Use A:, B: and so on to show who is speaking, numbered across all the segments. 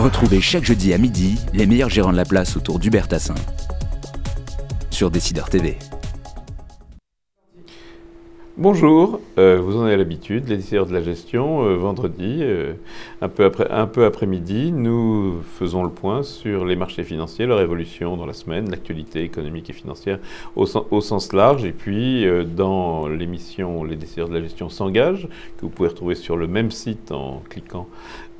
A: Retrouvez chaque jeudi à midi les meilleurs gérants de la place autour d'Hubert Tassin sur Décideur TV.
B: Bonjour, vous en avez l'habitude, les décideurs de la gestion, vendredi, un peu après-midi, nous faisons le point sur les marchés financiers, leur évolution dans la semaine, l'actualité économique et financière au sens large. Et puis, dans l'émission Les décideurs de la gestion s'engagent, que vous pouvez retrouver sur le même site en cliquant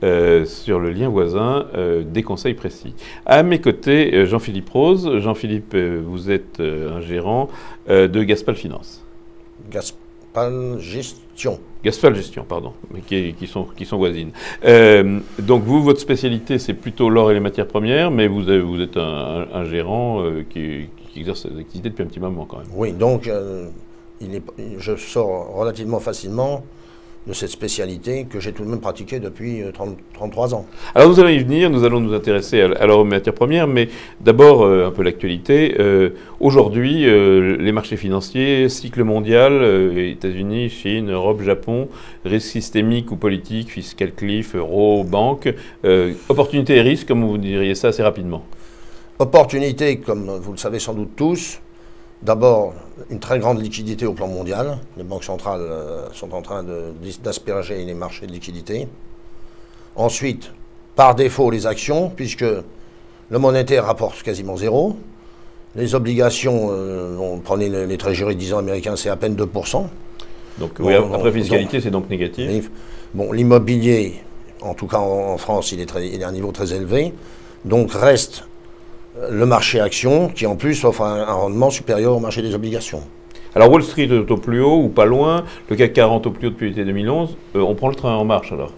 B: sur le lien voisin, des conseils précis. À mes côtés, Jean-Philippe Rose. Jean-Philippe, vous êtes un gérant de Gaspal Finance.
C: Gaspal Gestion.
B: Gaspal Gestion, pardon, mais qui sont voisines. Donc vous, votre spécialité, c'est plutôt l'or et les matières premières, mais vous êtes un gérant qui exerce cette activité depuis un petit moment quand même.
C: Oui, donc je sors relativement facilement de cette spécialité que j'ai tout de même pratiquée depuis 33 ans.
B: Alors nous allons y venir, nous allons nous intéresser à l'or et aux matières premières, mais d'abord un peu l'actualité. Aujourd'hui, les marchés financiers, cycle mondial, États-Unis, Chine, Europe, Japon, risque systémique ou politique, fiscal cliff, euro, banque, opportunité et risque, comme vous diriez ça assez rapidement.
C: Opportunité, comme vous le savez sans doute tous, d'abord une très grande liquidité au plan mondial. Les banques centrales sont en train d'asperger les marchés de liquidité. Ensuite, par défaut, les actions, puisque le monétaire rapporte quasiment zéro. Les obligations, on prenait les trésoreries 10 ans américains, c'est à peine 2%.
B: Donc oui, après fiscalité, c'est donc négatif.
C: Bon, l'immobilier, en tout cas en France, il est à un niveau très élevé. Donc reste le marché action, qui en plus offre un rendement supérieur au marché des obligations.
B: Alors Wall Street est au plus haut ou pas loin, le CAC 40 au plus haut depuis l'été 2011, on prend le train en marche alors?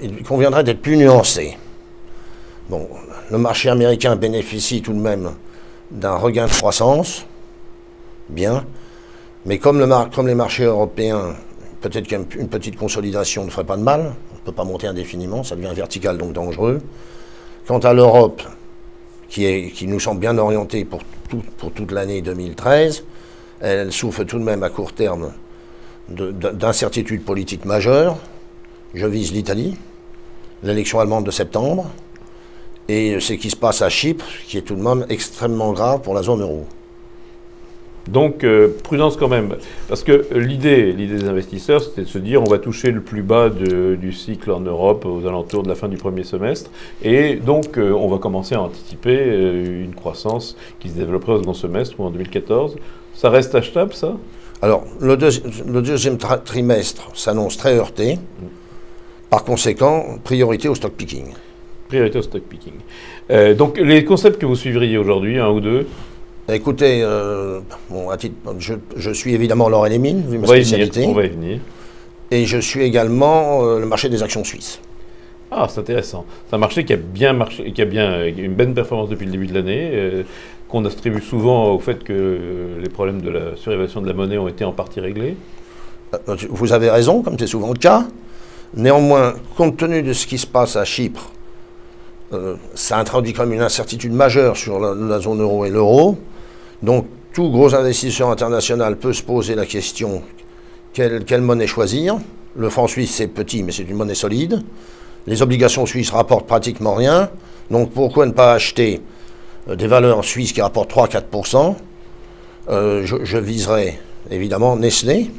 C: Il conviendrait d'être plus nuancé. Bon, le marché américain bénéficie tout de même d'un regain de croissance, bien, mais comme les marchés européens, peut-être qu'une petite consolidation ne ferait pas de mal, on ne peut pas monter indéfiniment, ça devient vertical donc dangereux. Quant à l'Europe, qui nous semble bien orientée pour toute l'année 2013, elle souffre tout de même à court terme d'incertitudes politiques majeures. Je vise l'Italie, l'élection allemande de septembre, et ce qui se passe à Chypre, qui est tout de même extrêmement grave pour la zone euro.
B: Donc, prudence quand même, parce que l'idée des investisseurs, c'était de se dire on va toucher le plus bas du cycle en Europe aux alentours de la fin du premier semestre, et donc on va commencer à anticiper une croissance qui se développerait au second semestre ou en 2014. Ça reste achetable, ça? Alors,
C: le deuxième trimestre s'annonce très heurté. Par conséquent, priorité au stock picking.
B: Priorité au stock picking. Donc, les concepts que vous suivriez aujourd'hui, un ou deux?
C: Écoutez, bon, je suis évidemment l'or et les mines, vu ma spécialité.
B: On va y venir.
C: Et je suis également le marché des actions suisses.
B: Ah, c'est intéressant. C'est un marché qui a bien marché, qui a bien une bonne performance depuis le début de l'année, qu'on attribue souvent au fait que les problèmes de la surévaluation de la monnaie ont été en partie réglés.
C: Vous avez raison, comme c'est souvent le cas. Néanmoins, compte tenu de ce qui se passe à Chypre, ça introduit quand même une incertitude majeure sur la zone euro et l'euro. Donc, tout gros investisseur international peut se poser la question quelle monnaie choisir. Le franc suisse, c'est petit, mais c'est une monnaie solide. Les obligations suisses rapportent pratiquement rien. Donc, pourquoi ne pas acheter des valeurs suisses qui rapportent 3-4%? Je viserai évidemment Nestlé,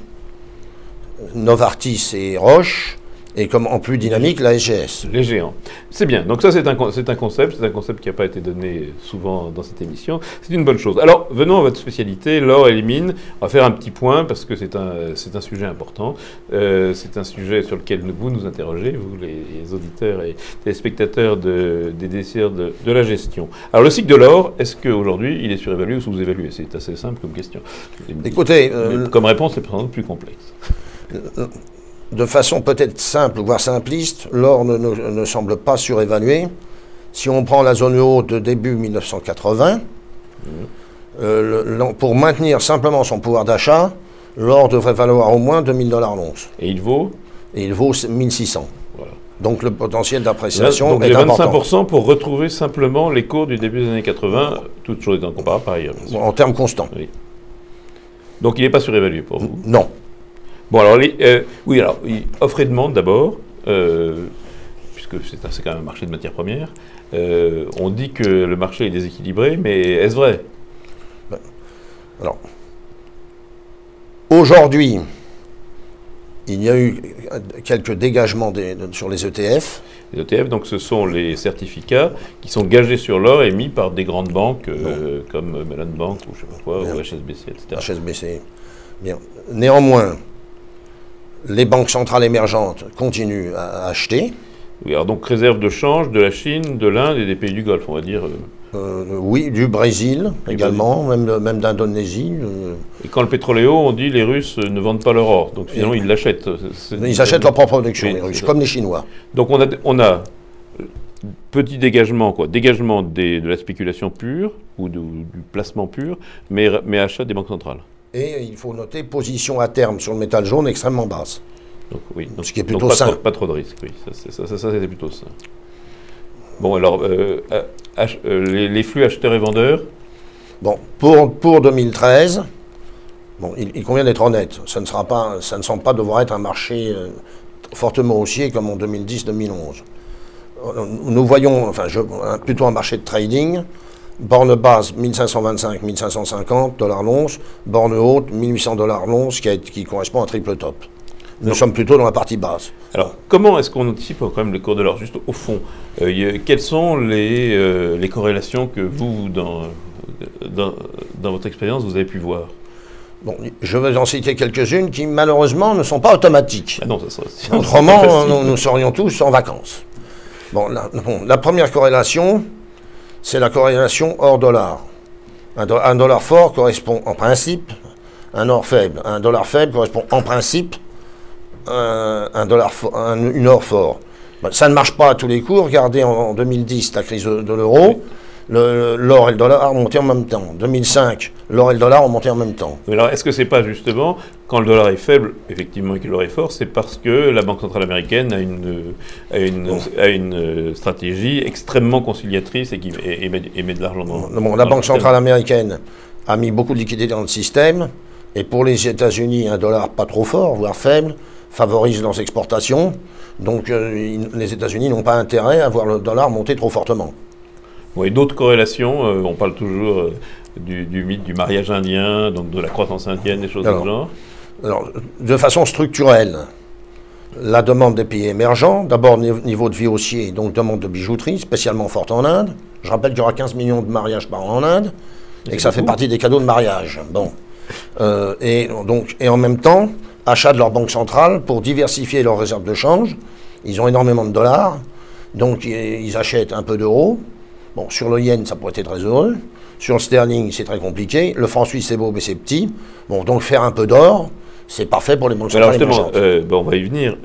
C: Novartis et Roche. Et comme en plus dynamique, la SGS.
B: Les géants. C'est bien. Donc ça, c'est un concept qui n'a pas été donné souvent dans cette émission. C'est une bonne chose. Alors, venons à votre spécialité, l'or et les mines. On va faire un petit point parce que c'est un sujet important. C'est un sujet sur lequel vous nous interrogez, vous, les auditeurs et téléspectateurs des décideurs de la gestion. Alors, le cycle de l'or, est-ce qu'aujourd'hui, il est surévalué ou sous-évalué? C'est assez simple comme question.
C: Écoutez...
B: comme réponse, c'est sans doute plus complexe.
C: De façon peut-être simple, voire simpliste, l'or ne semble pas surévalué. Si on prend la zone euro de début 1980, pour maintenir simplement son pouvoir d'achat, l'or devrait valoir au moins 2000 $ l'once.
B: Et il vaut?
C: Et il vaut 1600.
B: Voilà.
C: Donc le potentiel d'appréciation est
B: important.
C: Donc
B: 25% pour retrouver simplement les cours du début des années 80, toutes choses étant comparables par ailleurs.
C: En termes constants.
B: Oui. Donc il n'est pas surévalué pour vous?
C: Non.
B: Bon alors, oui, alors, offre et demande d'abord, puisque que c'est quand même un marché de matières premières, on dit que le marché est déséquilibré, mais est-ce vrai?
C: Alors, aujourd'hui, il y a eu quelques dégagements sur les ETF.
B: Les ETF, donc ce sont les certificats qui sont gagés sur l'or émis par des grandes banques comme Mellon Bank ou je sais pas quoi, ou HSBC, etc.
C: HSBC. Bien. Néanmoins, les banques centrales émergentes continuent à acheter.
B: Oui, alors donc réserve de change de la Chine, de l'Inde et des pays du Golfe, on va dire.
C: Oui, du Brésil également, même d'Indonésie.
B: Et quand le pétrole est haut, on dit les Russes ne vendent pas leur or, donc finalement ils l'achètent.
C: Ils achètent leur propre production, les Russes, comme les Chinois.
B: Donc on a petit dégagement, dégagement de la spéculation pure ou du placement pur, mais achat des banques centrales.
C: Et il faut noter position à terme sur le métal jaune extrêmement basse.
B: Donc, oui, donc,
C: ce qui est plutôt sain.
B: Pas trop de risques, oui. Ça c'était plutôt ça. Bon, alors, les flux acheteurs et vendeurs.
C: Bon, pour 2013, bon, il convient d'être honnête. Ça ne semble pas devoir être un marché fortement haussier comme en 2010-2011. Nous voyons, plutôt un marché de trading. Borne basse 1525-1550 $ l'once, borne haute 1800 $ l'once, qui correspond à un triple top. Nous sommes plutôt dans la partie basse.
B: Alors, comment est-ce qu'on anticipe quand même le cours de l'or? Juste au fond, quelles sont les corrélations que vous, dans votre expérience, vous avez pu voir?
C: Bon, je vais en citer quelques-unes qui, malheureusement, ne sont pas automatiques.
B: Ah non,
C: autrement, nous serions tous en vacances. Bon, la première corrélation, c'est la corrélation or-dollar. Un dollar fort correspond en principe à un or faible. Un dollar faible correspond en principe à une or fort. Ça ne marche pas à tous les coups. Regardez en 2010, la crise de l'euro. L'or et le dollar ont monté en même temps. En 2005, l'or et le dollar ont monté en même temps.
B: Mais alors, est-ce que c'est pas justement, quand le dollar est faible, effectivement, et que l'or est fort, c'est parce que la Banque centrale américaine a une stratégie extrêmement conciliatrice et met de l'argent dans
C: la Banque centrale américaine a mis beaucoup de liquidités dans le système, et pour les États-Unis, un dollar pas trop fort, voire faible, favorise leurs exportations. Donc, les États-Unis n'ont pas intérêt à voir le dollar monter trop fortement.
B: Oui, d'autres corrélations, on parle toujours du mythe du mariage indien, donc de la croissance indienne, des choses de ce genre.
C: Alors, de façon structurelle, la demande des pays émergents, d'abord niveau de vie haussier, donc demande de bijouterie, spécialement forte en Inde. Je rappelle qu'il y aura 15 millions de mariages par an en Inde, et que ça fait partie des cadeaux de mariage. Bon. Et en même temps, achat de leur banque centrale pour diversifier leurs réserves de change. Ils ont énormément de dollars, donc ils achètent un peu d'euros. Bon, sur le yen, ça pourrait être très heureux. Sur le sterling, c'est très compliqué. Le franc suisse, c'est beau, mais c'est petit. Bon, donc faire un peu d'or, c'est parfait pour les banques centrales émergentes.
B: On va y venir.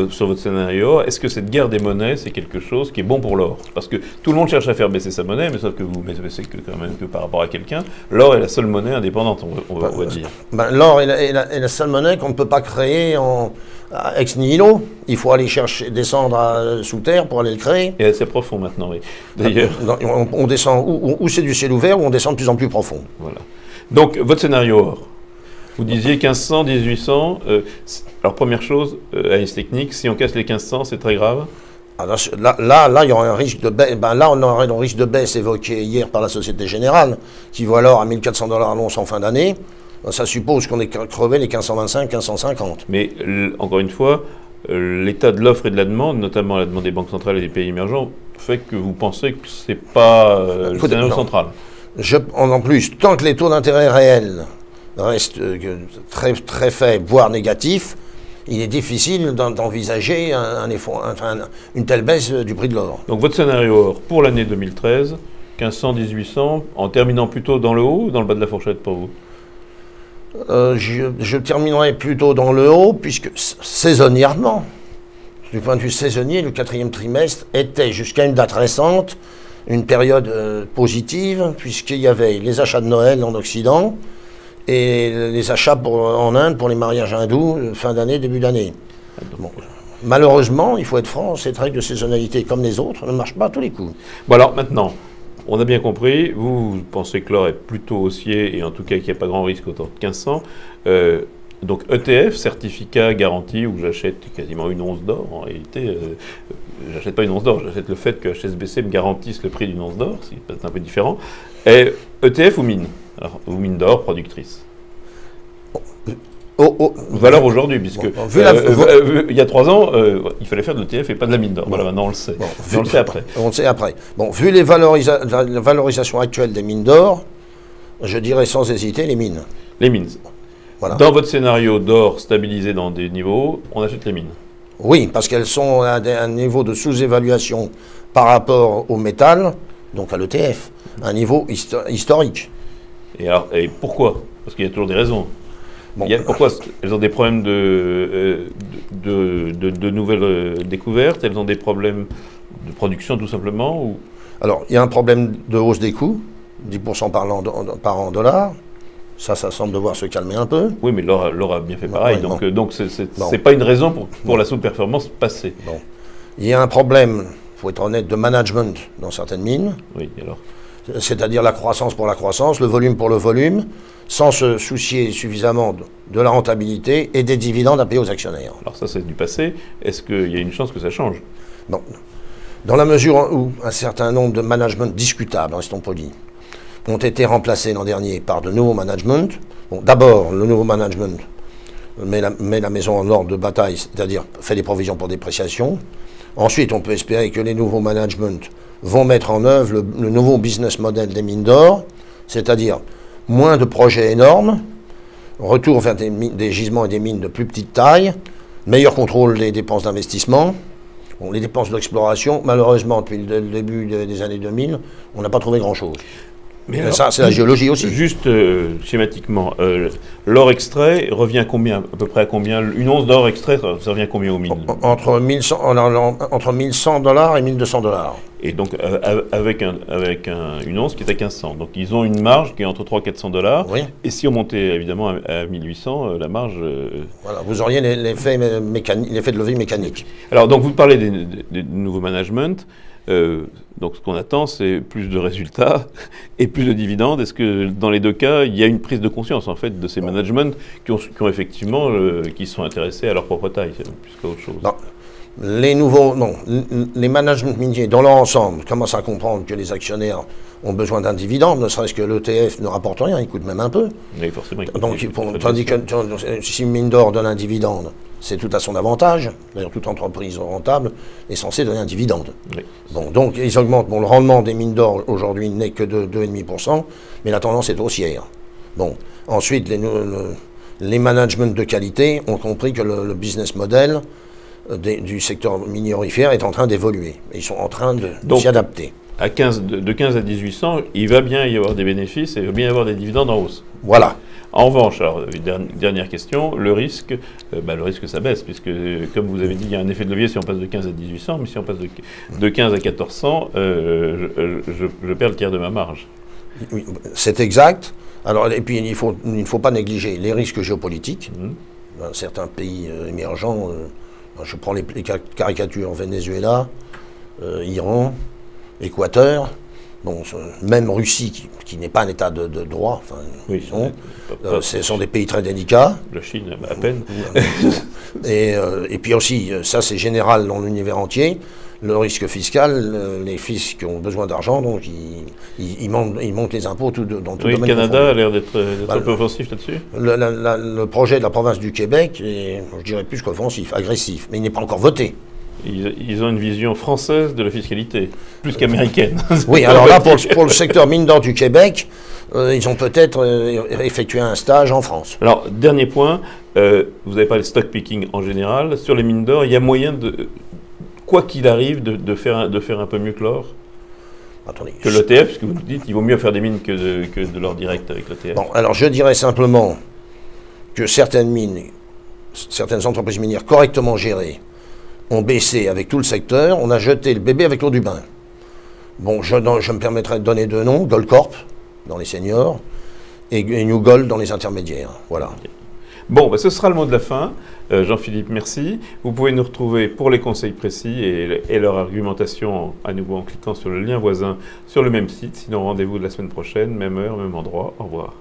B: Sur votre scénario, est-ce que cette guerre des monnaies, c'est quelque chose qui est bon pour l'or? Parce que tout le monde cherche à faire baisser sa monnaie, mais sauf que vous baissez quand même que par rapport à quelqu'un. L'or est la seule monnaie indépendante, on va dire.
C: L'or est la seule monnaie qu'on ne peut pas créer ex nihilo. Il faut aller descendre sous terre pour aller le créer.
B: Et c'est profond maintenant, oui. D'ailleurs.
C: On descend, ou c'est du ciel ouvert, ou on descend de plus en plus profond. Voilà.
B: Donc, votre scénario or, vous disiez 1500, 1800. Alors, première chose, analyse technique, si on casse les 1500, c'est très grave.
C: Là, il y aurait un risque de baisse. On aurait le risque de baisse évoqué hier par la Société Générale, qui vaut alors à 1400 $ l'once en fin d'année. Ça suppose qu'on ait crevé les 1525, 1550.
B: Mais encore une fois, l'état de l'offre et de la demande, notamment la demande des banques centrales et des pays émergents, fait que vous pensez que ce n'est pas le scénario central.
C: En plus, tant que les taux d'intérêt réels restent très, très faibles, voire négatifs, il est difficile d'envisager une telle baisse du prix de l'or.
B: Donc votre scénario or pour l'année 2013, 1500, 1800, en terminant plutôt dans le haut ou dans le bas de la fourchette pour vous?
C: Je terminerai plutôt dans le haut, puisque saisonnièrement, du point de vue saisonnier, le quatrième trimestre était, jusqu'à une date récente, une période positive, puisqu'il y avait les achats de Noël en Occident et les achats en Inde pour les mariages hindous, fin d'année, début d'année. Bon. Malheureusement, il faut être franc, cette règle de saisonnalité, comme les autres, ne marche pas à tous les coups.
B: Bon alors maintenant, on a bien compris, vous pensez que l'or est plutôt haussier et en tout cas qu'il n'y a pas grand risque autour de 1500. Donc ETF, certificat garanti, où j'achète quasiment une once d'or. En réalité, j'achète pas une once d'or, j'achète le fait que HSBC me garantisse le prix d'une once d'or, c'est peut-être un peu différent. Et ETF ou mine? Alors, ou mine d'or productrice. Valeur aujourd'hui, puisque il y a 3 ans, il fallait faire de l'ETF et pas de la mine d'or. Voilà, maintenant on le sait. On le sait après.
C: On le sait après. Bon, vu la valorisation actuelle des mines d'or, je dirais sans hésiter les mines.
B: Les mines. Voilà. Dans votre scénario d'or stabilisé dans des niveaux, on achète les mines.
C: Oui, parce qu'elles sont à un niveau de sous-évaluation par rapport au métal, donc à l'ETF, un niveau historique.
B: Et pourquoi? Parce qu'il y a toujours des raisons. Bon. Pourquoi elles ont des problèmes de nouvelles découvertes? Elles ont des problèmes de production tout simplement ou...
C: Alors, il y a un problème de hausse des coûts, 10% par an dollar. Ça semble devoir se calmer un peu.
B: Oui, mais l'or a bien fait pareil. Oui, donc c'est pas une raison pour la sous-performance passée.
C: Bon. Il y a un problème, il faut être honnête, de management dans certaines mines.
B: Oui, alors.
C: C'est-à-dire la croissance pour la croissance, le volume pour le volume, sans se soucier suffisamment de la rentabilité et des dividendes à payer aux actionnaires.
B: Alors ça, c'est du passé. Est-ce qu'il y a une chance que ça change?
C: Non. Dans la mesure où un certain nombre de managements discutables, restons polis, ont été remplacés l'an dernier par de nouveaux managements. Bon, d'abord, le nouveau management met la maison en ordre de bataille, c'est-à-dire fait des provisions pour dépréciation. Ensuite, on peut espérer que les nouveaux managements vont mettre en œuvre le nouveau business model des mines d'or, c'est-à-dire moins de projets énormes, retour vers des gisements et des mines de plus petite taille, meilleur contrôle des dépenses d'investissement. Bon, les dépenses d'exploration, malheureusement, depuis le début des années 2000, on n'a pas trouvé grand-chose. Mais ça, c'est la géologie aussi.
B: Juste schématiquement, l'or extrait revient à combien, à peu près à combien? Une once d'or extrait, ça revient à combien aux mines?
C: Entre 1100 $ et 1200 $.
B: Et donc avec une once qui est à 1500. Donc ils ont une marge qui est entre 300 et 400 $. Oui. Et si on montait évidemment à 1800, la marge...
C: Voilà, vous auriez l'effet de levier mécanique.
B: Alors donc vous parlez des nouveaux management. Donc ce qu'on attend, c'est plus de résultats et plus de dividendes. Est-ce que dans les deux cas, il y a une prise de conscience en fait de ces managements qui ont effectivement, qui sont intéressés à leur propre taille, plus qu'à autre chose?
C: Non. Les managements miniers dans leur ensemble commencent à comprendre que les actionnaires ont besoin d'un dividende, ne serait-ce que l'ETF ne rapporte rien, il coûte même un peu.
B: Oui, forcément.
C: Donc, tandis que si une mine d'or donne un dividende, c'est tout à son avantage. D'ailleurs, toute entreprise rentable est censée donner un dividende. Oui. Bon, donc, ils augmentent. Bon, le rendement des mines d'or aujourd'hui n'est que de 2,5%, mais la tendance est haussière. Bon, ensuite, les managements de qualité ont compris que le business model du secteur minier aurifère est en train d'évoluer. Ils sont en train de s'y adapter.
B: De 15 à 1800, il va bien y avoir des bénéfices et il va bien y avoir des dividendes en hausse.
C: Voilà.
B: En revanche, alors, dernière question, le risque ça baisse, puisque, comme vous avez dit, il y a un effet de levier si on passe de 15 à 1800, mais si on passe de 15 à 1400, je perds le tiers de ma marge.
C: Oui, c'est exact. Alors, et puis, il ne faut pas négliger les risques géopolitiques. Dans certains pays émergents, je prends les caricatures Venezuela, Iran, Équateur, bon, même Russie, qui n'est pas un état de droit, enfin, oui, ce sont des pays très délicats.
B: La Chine, à peine.
C: Et puis aussi, ça c'est général dans l'univers entier, le risque fiscal, les fiscs ont besoin d'argent, donc ils montent les impôts dans tout domaine.
B: Le Canada a l'air d'être un peu offensif là-dessus.
C: Le projet de la province du Québec est, je dirais plus qu'offensif, agressif, mais il n'est pas encore voté.
B: Ils ont une vision française de la fiscalité, plus qu'américaine.
C: Oui, alors là, pour le secteur mine d'or du Québec, ils ont peut-être effectué un stage en France.
B: Alors, dernier point, vous avez parlé de stock picking en général. Sur les mines d'or, il y a moyen, quoi qu'il arrive, de faire un peu mieux que l'or?
C: Attendez.
B: Que l'ETF, parce que vous nous dites qu'il vaut mieux faire des mines que de l'or direct avec l'ETF.
C: Bon, alors je dirais simplement que certaines entreprises minières correctement gérées, ont baissé avec tout le secteur, on a jeté le bébé avec l'eau du bain. Bon, je me permettrai de donner deux noms, Goldcorp dans les seniors et New Gold dans les intermédiaires. Voilà.
B: Bon, ce sera le mot de la fin. Jean-Philippe, merci. Vous pouvez nous retrouver pour les conseils précis et leur argumentation à nouveau en cliquant sur le lien voisin sur le même site. Sinon, rendez-vous de la semaine prochaine, même heure, même endroit. Au revoir.